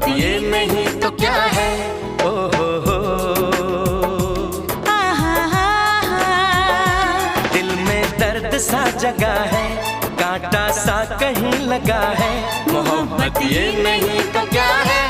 मोहब्बत ये नहीं तो क्या है। ओ हो दिल में दर्द सा जगा है, कांटा सा कहीं लगा है, मोहब्बत ये नहीं तो क्या है।